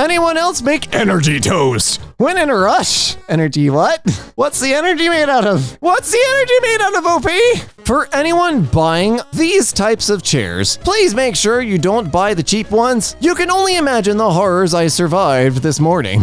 anyone else make energy toast? When in a rush. Energy what? What's the energy made out of? What's the energy made out of, OP? For anyone buying these types of chairs, please make sure you don't buy the cheap ones. You can only imagine the horrors I survived this morning.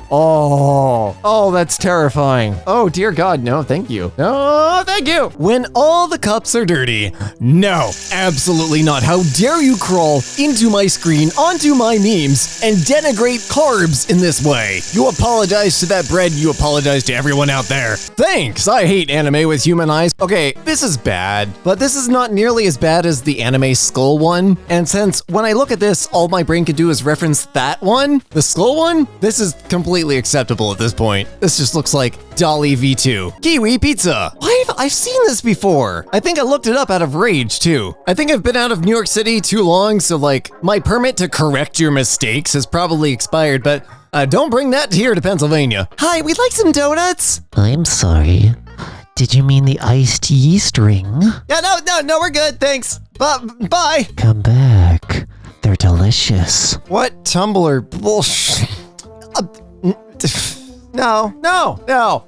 Oh, that's terrifying. Oh, dear God, no, thank you. No, thank you. When all the cups are dirty. No, absolutely not. How dare you crawl into my screen, onto my memes, and denigrate carbs in this way? You apologize to that bread, you apologize to everyone out there. Thanks, I hate anime with human eyes. Okay, this is bad, but this is not nearly as bad as the anime skull one. And since when I look at this, all my brain can do is reference that one, the skull one, this is completely acceptable at this point. This just looks like Dolly V2. Kiwi pizza. I've seen this before. I think I looked it up out of rage too. I think I've been out of New York City too long, so like my permit to correct your mistakes has probably expired, but don't bring that here to Pennsylvania. Hi, we'd like some donuts. I'm sorry. Did you mean the iced yeast ring? Yeah, no, we're good, thanks. Bye. Come back. They're delicious. What Tumblr bullshit? No.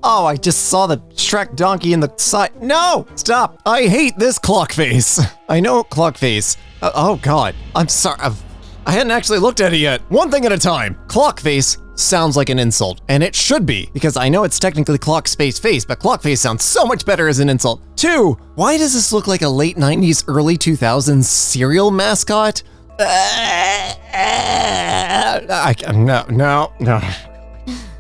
Oh, I just saw the Shrek donkey in the side. No, stop. I hate this clock face. I know clock face. Oh God, I'm sorry. I hadn't actually looked at it yet. One thing at a time. Clock face sounds like an insult, and it should be, because I know it's technically clock space face, but clock face sounds so much better as an insult. 2, why does this look like a late 90s, early 2000s cereal mascot? No.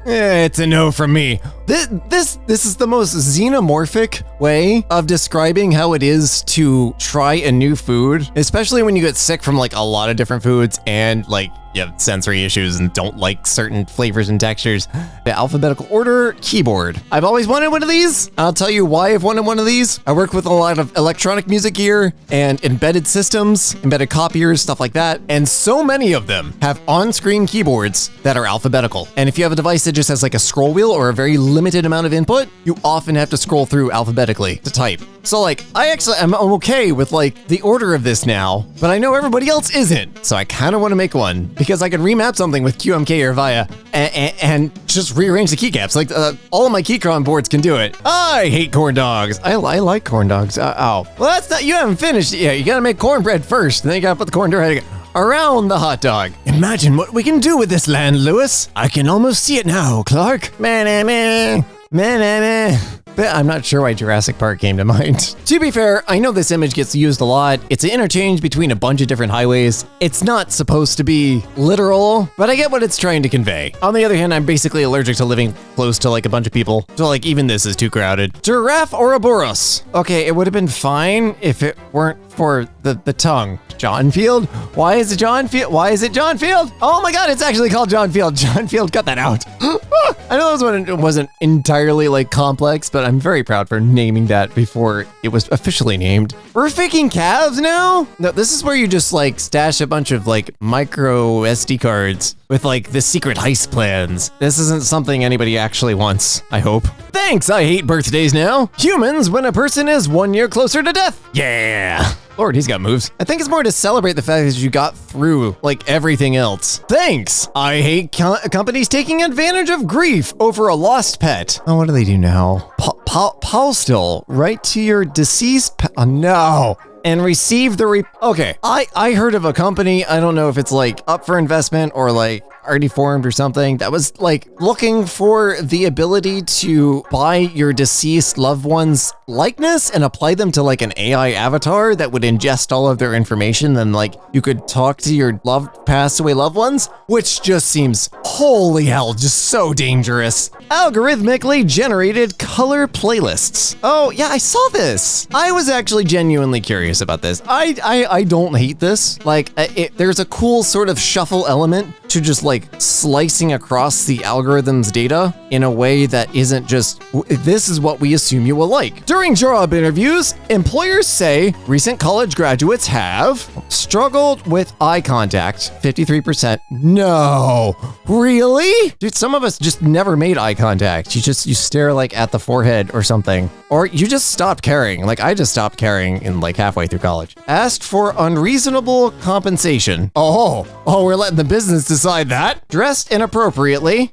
It's a no from me. This is the most xenomorphic way of describing how it is to try a new food, especially when you get sick from like a lot of different foods and like you have sensory issues and don't like certain flavors and textures. The alphabetical order keyboard. I've always wanted one of these. I'll tell you why I've wanted one of these. I work with a lot of electronic music gear and embedded systems, embedded copiers, stuff like that. And so many of them have on-screen keyboards that are alphabetical. And if you have a device that just has like a scroll wheel or a very limited amount of input, you often have to scroll through alphabetically to type. So like, I'm okay with like the order of this now, but I know everybody else isn't. So I kind of want to make one because I can remap something with QMK or VIA and just rearrange the keycaps. Like all of my keycron boards can do it. I hate corn dogs. I like corn dogs. Well, that's not, you haven't finished it yet. You gotta make cornbread first, then you gotta put the corn dough around the hot dog. Imagine what we can do with this land, Lewis. I can almost see it now, Clark. But I'm not sure why Jurassic Park came to mind. To be fair, I know this image gets used a lot. It's an interchange between a bunch of different highways. It's not supposed to be literal, but I get what it's trying to convey. On the other hand, I'm basically allergic to living close to like a bunch of people. So like even this is too crowded. Giraffe Ouroboros. Okay, it would have been fine if it weren't for the tongue. John Field? Why is it John Field? Why is it John Field? Oh my God, it's actually called John Field. John Field, cut that out. I know this one wasn't entirely like complex, but I'm very proud for naming that before it was officially named. We're faking calves now? No, this is where you just like stash a bunch of like micro SD cards with like the secret heist plans. This isn't something anybody actually wants, I hope. Thanks, I hate birthdays now. Humans when a person is 1 year closer to death. Yeah. Lord, he's got moves. I think it's more to celebrate the fact that you got through like everything else. Thanks. I hate companies taking advantage of grief over a lost pet. Oh, what do they do now? Postal, right to your deceased pet. Oh, no. And receive the okay, I heard of a company, I don't know if it's like up for investment or like already formed or something, that was like looking for the ability to buy your deceased loved one's likeness and apply them to like an AI avatar that would ingest all of their information. Then like you could talk to your passed away loved ones, which just seems, holy hell, just so dangerous. Algorithmically generated color playlists. Oh yeah, I saw this. I was actually genuinely curious about this. I don't hate this. Like there's a cool sort of shuffle element to just like slicing across the algorithm's data in a way that isn't just, this is what we assume you will like. During job interviews, employers say recent college graduates have struggled with eye contact, 53%. No, really? Dude, some of us just never made eye contact. You stare like at the forehead or something, or you just stopped caring. Like I just stopped caring in like halfway through college. Asked for unreasonable compensation. Oh, we're letting the business decide decide that. Dressed inappropriately.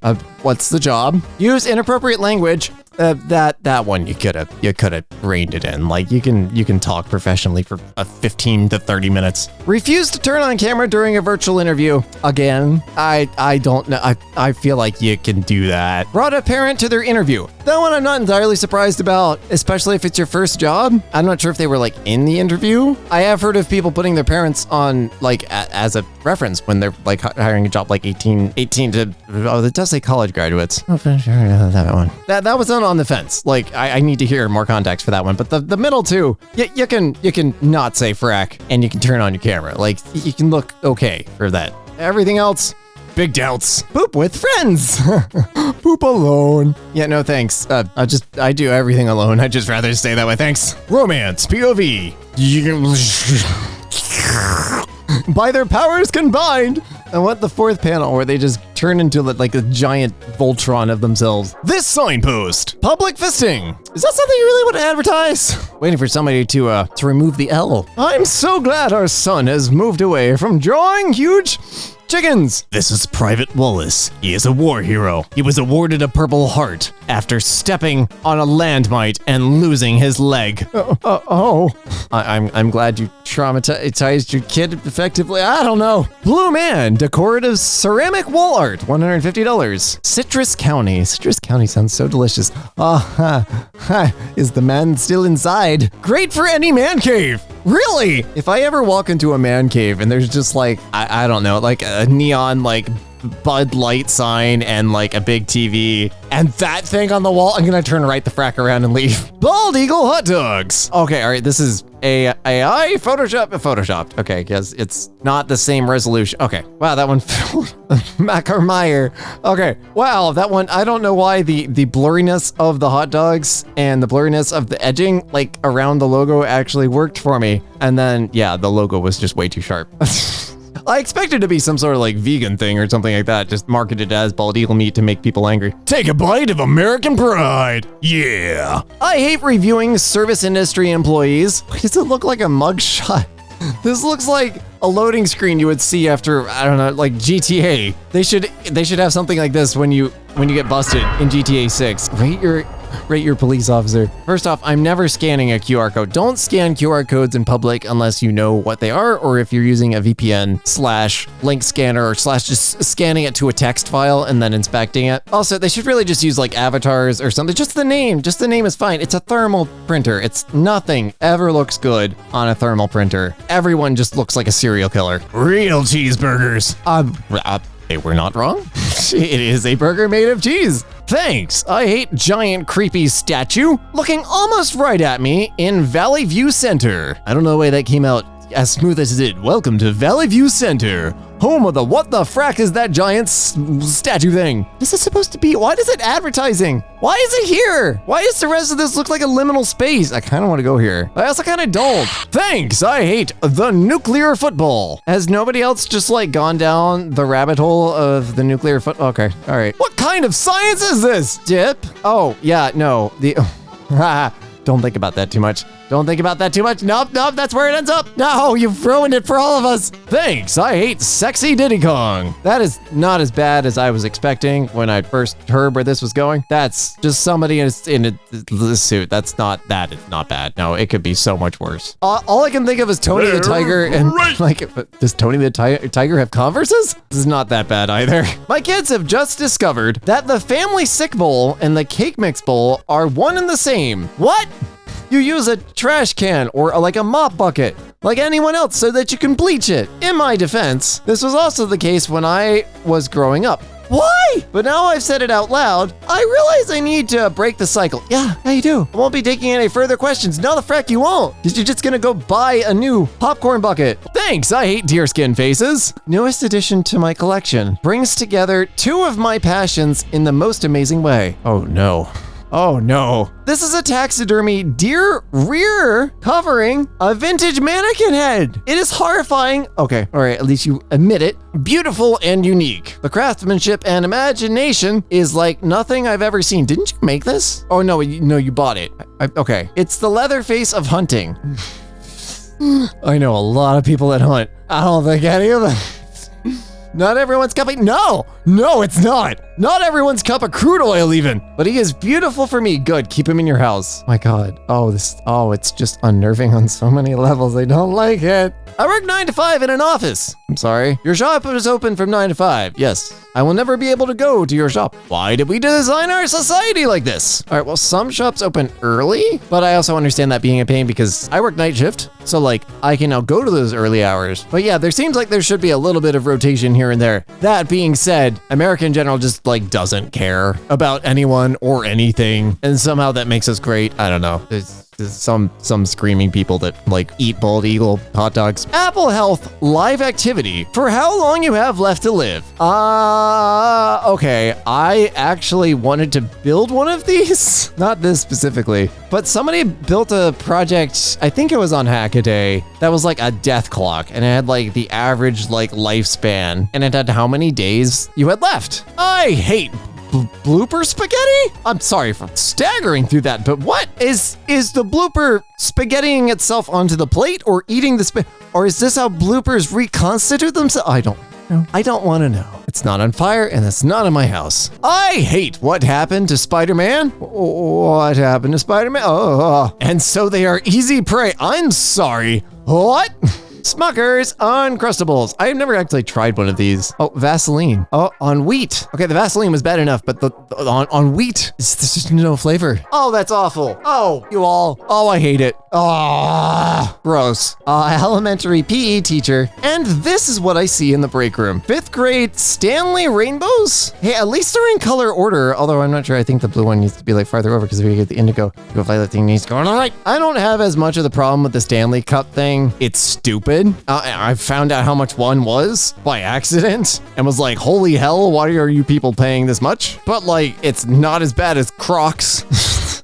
What's the job? Use inappropriate language. That one you could have reined it in. Like you can talk professionally for 15 to 30 minutes. Refuse to turn on camera during a virtual interview. Again, I don't know. I feel like you can do that. Brought a parent to their interview. That one I'm not entirely surprised about, especially if it's your first job. I'm not sure if they were like in the interview. I have heard of people putting their parents on like as a reference when they're like hiring a job like 18 to, oh, it does say college graduates. Oh, sure, that one. That was on the fence. Like I need to hear more context for that one. But the middle two, you can not say frack and you can turn on your camera. Like you can look okay for that. Everything else, big doubts. Poop with friends. Poop alone. Yeah, no thanks. I do everything alone. I'd just rather stay that way. Thanks. Romance, POV. By their powers combined. I want the fourth panel where they just turn into like a giant Voltron of themselves. This signpost, public fisting. Is that something you really want to advertise? Waiting for somebody to remove the L. I'm so glad our son has moved away from drawing huge chickens. This is Private Wallace. He is a war hero. He was awarded a Purple Heart after stepping on a landmine and losing his leg. I'm glad you traumatized your kid effectively. I don't know. Blue Man, decorative ceramic wall art, $150. Citrus County. Citrus County sounds so delicious. Is the man still inside? Great for any man cave. Really? If I ever walk into a man cave and there's just like, I don't know, like a neon like Bud Light sign and like a big TV and that thing on the wall, I'm gonna turn right the frack around and leave. Bald Eagle hot dogs. Okay, all right, this is AI photoshopped. Okay, because it's not the same resolution. Okay, wow, that one filled Mackermeyer. Okay, wow, that one, I don't know why the blurriness of the hot dogs and the blurriness of the edging like around the logo actually worked for me. And then, yeah, the logo was just way too sharp. I expected it to be some sort of like vegan thing or something like that, just marketed as bald eagle meat to make people angry. Take a bite of American pride. Yeah. I hate reviewing service industry employees. Why does it look like a mugshot? This looks like a loading screen you would see after, I don't know, like GTA. They should have something like this when you get busted in GTA 6. Rate your police officer. First off, I'm never scanning a QR code. Don't scan QR codes in public unless you know what they are, or if you're using a VPN / link scanner or / just scanning it to a text file and then inspecting it. Also, they should really just use like avatars or something. Just the name is fine. It's a thermal printer. It's nothing ever looks good on a thermal printer. Everyone just looks like a serial killer. Real cheeseburgers. They were not wrong. It is a burger made of cheese. Thanks. I hate giant creepy statue looking almost right at me in Valley View Center. I don't know why that came out as smooth as it did. Welcome to Valley View Center, home of the what the frack is that giant statue thing? This is supposed to be, why is it advertising? Why is it here? Why does the rest of this look like a liminal space? I kind of want to go here. I also kind of don't. Thanks, I hate the nuclear football. Has nobody else just like gone down the rabbit hole of the nuclear foot? Okay, all right. What kind of science is this? Dip? Oh, yeah, no. Don't think about that too much. Don't think about that too much. Nope, that's where it ends up. No, you've ruined it for all of us. Thanks, I hate sexy Diddy Kong. That is not as bad as I was expecting when I first heard where this was going. That's just somebody in a suit. That is not bad. No, it could be so much worse. All I can think of is Tony the Tiger and like, does Tony the Tiger have Converses? This is not that bad either. My kids have just discovered that the family sick bowl and the cake mix bowl are one and the same. What? You use a trash can or like a mop bucket, like anyone else, so that you can bleach it. In my defense, this was also the case when I was growing up. Why? But now I've said it out loud, I realize I need to break the cycle. Yeah, you do. I won't be taking any further questions. No, the frack you won't. Because you're just gonna go buy a new popcorn bucket. Thanks, I hate deerskin faces. Newest addition to my collection. Brings together two of my passions in the most amazing way. Oh no. Oh no. This is a taxidermy deer rear covering a vintage mannequin head. It is horrifying. Okay, all right, at least you admit it. Beautiful and unique. The craftsmanship and imagination is like nothing I've ever seen. Didn't you make this? Oh no, you bought it. Okay. It's the leather face of hunting. I know a lot of people that hunt. I don't think any of them. Not everyone's cup of, no, it's not. Not everyone's cup of crude oil even. But he is beautiful for me. Good, keep him in your house. My God, it's just unnerving on so many levels. I don't like it. I work 9 to 5 in an office. I'm sorry. Your shop is open from 9 to 5. Yes. I will never be able to go to your shop. Why did we design our society like this? All right, well, some shops open early, but I also understand that being a pain because I work night shift. So like I can now go to those early hours. But yeah, there seems like there should be a little bit of rotation here and there. That being said, America in general just like doesn't care about anyone or anything. And somehow that makes us great. I don't know. There's some screaming people that like eat bald eagle hot dogs. Apple Health live activity for how long you have left to live. Okay. I actually wanted to build one of these. Not this specifically, but somebody built a project, I think it was on Hackaday, that was like a death clock and it had like the average like lifespan and it had how many days you had left. I hate blooper spaghetti? I'm sorry for staggering through that, but what is the blooper spaghettiing itself onto the plate or eating the or is this how bloopers reconstitute themselves? I don't know. I don't want to know. It's not on fire and it's not in my house. I hate what happened to Spider-Man. What happened to Spider-Man? Oh, and so they are easy prey. I'm sorry. What? Smuckers Uncrustables. I have never actually tried one of these. Oh, Vaseline. Oh, on wheat. Okay, the Vaseline was bad enough, but on wheat, there's just no flavor. Oh, that's awful. Oh, you all. Oh, I hate it. Oh, gross. Elementary PE teacher. And this is what I see in the break room. 5th grade Stanley Rainbows? Hey, at least they're in color order, although I'm not sure. I think the blue one needs to be like farther over because if we get the indigo violet thing needs to go on the right. I don't have as much of the problem with the Stanley Cup thing. It's stupid. I found out how much one was by accident and was like, holy hell, why are you people paying this much? But like, it's not as bad as Crocs.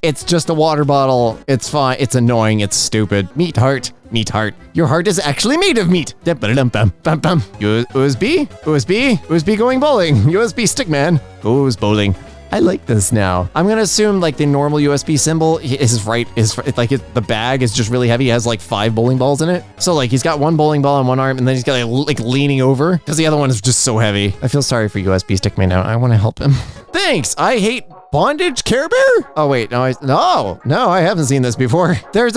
It's just a water bottle. It's fine. It's annoying. It's stupid. Meat heart. Meat heart. Your heart is actually made of meat. USB going bowling. USB stickman goes bowling. I like this now. I'm gonna assume like the normal USB symbol is right. The bag is just really heavy. It has like 5 bowling balls in it. So like he's got one bowling ball on one arm and then he's got like leaning over because the other one is just so heavy. I feel sorry for USB stickman now. I want to help him. Thanks. I hate bondage Care Bear. Oh wait, no, I haven't seen this before. There's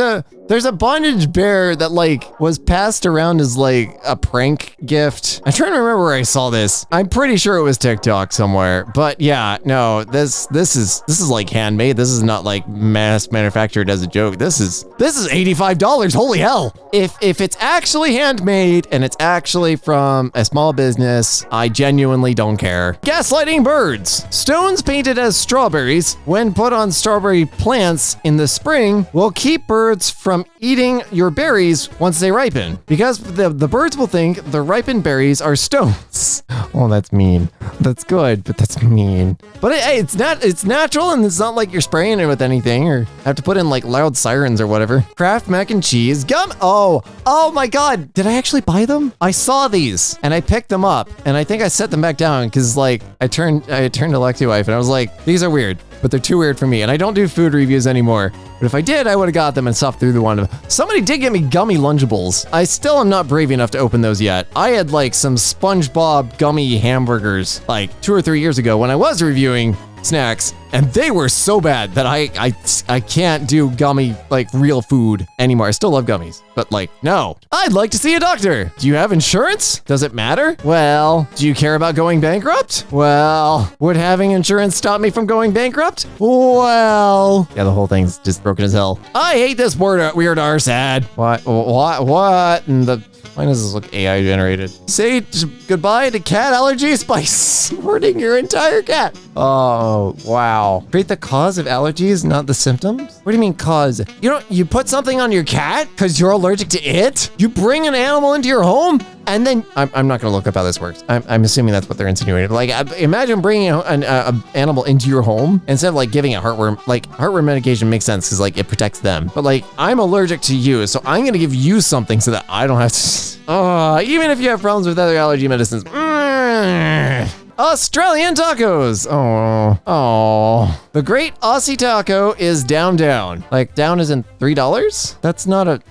a bondage bear that like was passed around as like a prank gift. I'm trying to remember where I saw this. I'm pretty sure it was TikTok somewhere, but yeah, no, this is like handmade. This is not like mass manufactured as a joke. This is $85. Holy hell. If it's actually handmade and it's actually from a small business, I genuinely don't care. Gaslighting birds. Stones painted as strawberries when put on strawberry plants in the spring will keep birds from eating your berries once they ripen because the birds will think the ripened berries are stones. Oh, that's mean. That's good, but that's mean. But hey, it's natural and it's not like you're spraying it with anything or have to put in like loud sirens or whatever. Kraft mac and cheese gum. Oh my God. Did I actually buy them? I saw these and I picked them up and I think I set them back down because like I turned to Lexi wife and I was like, these are weird, but they're too weird for me. And I don't do food reviews anymore. But if I did, I would have got them and stuffed through the one of them. Somebody did get me gummy Lunchables. I still am not brave enough to open those yet. I had like some SpongeBob gummy hamburgers like 2 or 3 years ago when I was reviewing snacks, and they were so bad that I can't do gummy like real food anymore. I still love gummies, but like no. I'd like to see a doctor. Do you have insurance? Does it matter? Well, do you care about going bankrupt? Well, would having insurance stop me from going bankrupt? Well, yeah, the whole thing's just broken as hell. I hate this weird arse ad. What? And why does this look AI generated? Say goodbye to cat allergies by snorting your entire cat. Oh, wow. Treat the cause of allergies, not the symptoms? What do you mean cause? You put something on your cat because you're allergic to it? You bring an animal into your home and then, I'm not gonna look up how this works. I'm assuming that's what they're insinuating. Like, imagine bringing an animal into your home instead of like giving it heartworm. Like, heartworm medication makes sense because like it protects them. But like, I'm allergic to you, so I'm gonna give you something so that I don't have to. Even if you have problems with other allergy medicines. Australian tacos. Oh. The Great Aussie Taco is down. Like down is in $3? That's not a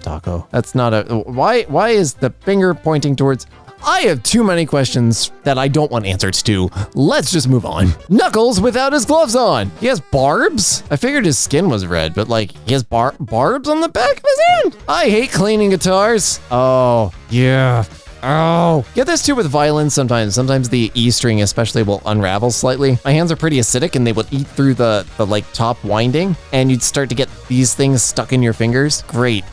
taco. That's not a. Why is the finger pointing towards? I have too many questions that I don't want answers to. Let's just move on. Knuckles without his gloves on. He has barbs? I figured his skin was red, but like he has barbs on the back of his hand. I hate cleaning guitars. Oh, yeah. Oh, get this too with violins sometimes. Sometimes the E string especially will unravel slightly. My hands are pretty acidic and they will eat through the like top winding and you'd start to get these things stuck in your fingers. Great.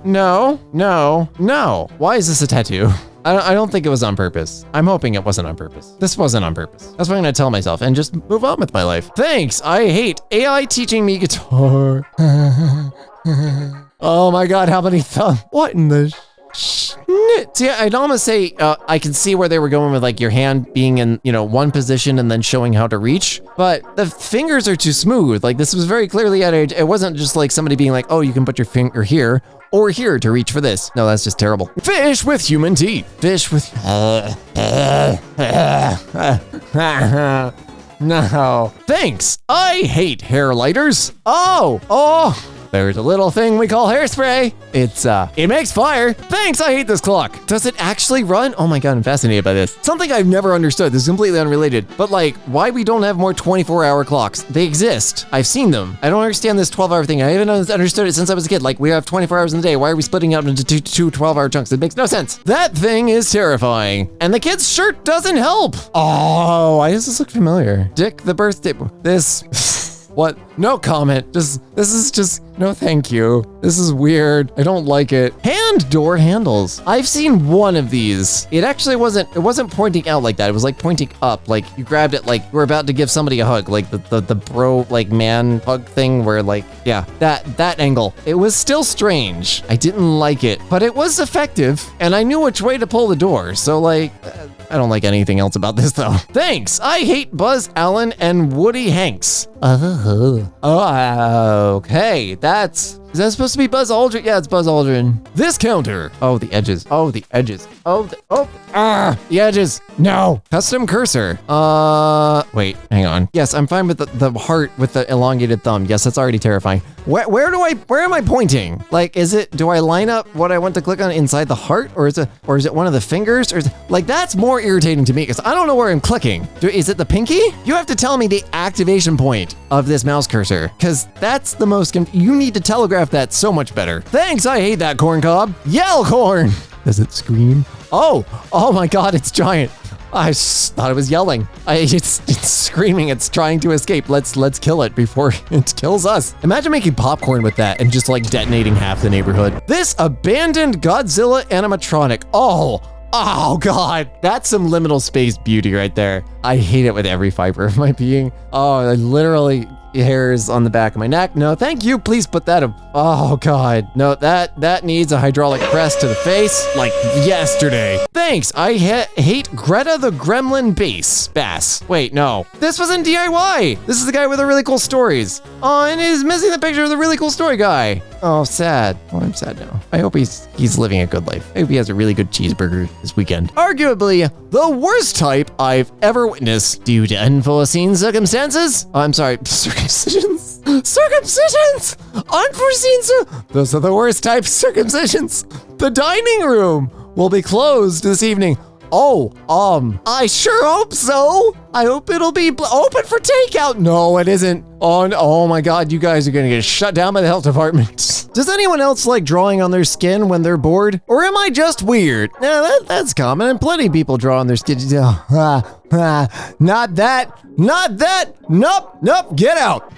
No. Why is this a tattoo? I don't think it was on purpose. I'm hoping it wasn't on purpose. This wasn't on purpose. That's what I'm gonna tell myself and just move on with my life. Thanks, I hate AI teaching me guitar. Oh my God, how many thumbs? What in the See, I'd almost say I can see where they were going with like your hand being in, one position and then showing how to reach, but the fingers are too smooth. Like this was very clearly it wasn't just like somebody being like, oh, you can put your finger here or here to reach for this. No, that's just terrible. Fish with human teeth. Fish with... No. Thanks. I hate hair lighters. Oh. There's a little thing we call hairspray. It makes fire. Thanks, I hate this clock. Does it actually run? Oh my God, I'm fascinated by this. Something I've never understood. This is completely unrelated. But like, why we don't have more 24-hour clocks? They exist. I've seen them. I don't understand this 12-hour thing. I haven't understood it since I was a kid. Like, we have 24 hours in the day. Why are we splitting out into two 12-hour chunks? It makes no sense. That thing is terrifying. And the kid's shirt doesn't help. Oh, why does this look familiar? Dick the birthday. What? No comment. This is just, no thank you. This is weird. I don't like it. Hand door handles. I've seen one of these. It actually wasn't pointing out like that. It was like pointing up. Like you grabbed it like you were about to give somebody a hug. Like the bro, like man hug thing where like, yeah, that angle. It was still strange. I didn't like it, but it was effective and I knew which way to pull the door. So like, I don't like anything else about this though. Thanks. I hate Buzz Allen and Woody Hanks. Okay, is that supposed to be Buzz Aldrin? Yeah, it's Buzz Aldrin. This counter. Oh, the edges. The edges. No. Custom cursor. Wait, hang on. Yes, I'm fine with the heart with the elongated thumb. Yes, that's already terrifying. Where am I pointing? Like, do I line up what I want to click on inside the heart? Or is it one of the fingers? Or like, that's more irritating to me because I don't know where I'm clicking. Is it the pinky? You have to tell me the activation point of this mouse cursor because that's the most, you need to telegraph that so much better. Thanks, I hate that corn cob. Yell corn. Does it scream? Oh my God, it's giant. I thought it was yelling. It's screaming. It's trying to escape. Let's kill it before it kills us. Imagine making popcorn with that and just like detonating half the neighborhood. This abandoned Godzilla animatronic. Oh God, that's some liminal space beauty right there. I hate it with every fiber of my being. Oh, I literally hairs on the back of my neck. No, thank you. Please put that up. Oh God, no, that needs a hydraulic press to the face like yesterday. Thanks. I hate Greta the Gremlin bass. Wait, no, this was in DIY. This is the guy with the really cool stories. Oh, and he's missing the picture of the really cool story guy. Oh, sad. Oh, I'm sad now. I hope he's living a good life. I hope he has a really good cheeseburger this weekend. Arguably the worst type I've ever witnessed due to unforeseen circumstances. Oh, I'm sorry, circumcisions. Unforeseen those are the worst type circumcisions. The dining room will be closed this evening. I sure hope so. I hope it'll be open for takeout. No, it isn't. Oh my God, you guys are gonna get shut down by the health department. Does anyone else like drawing on their skin when they're bored? Or am I just weird? No, that's common and plenty of people draw on their skin. Not that. Nope, get out.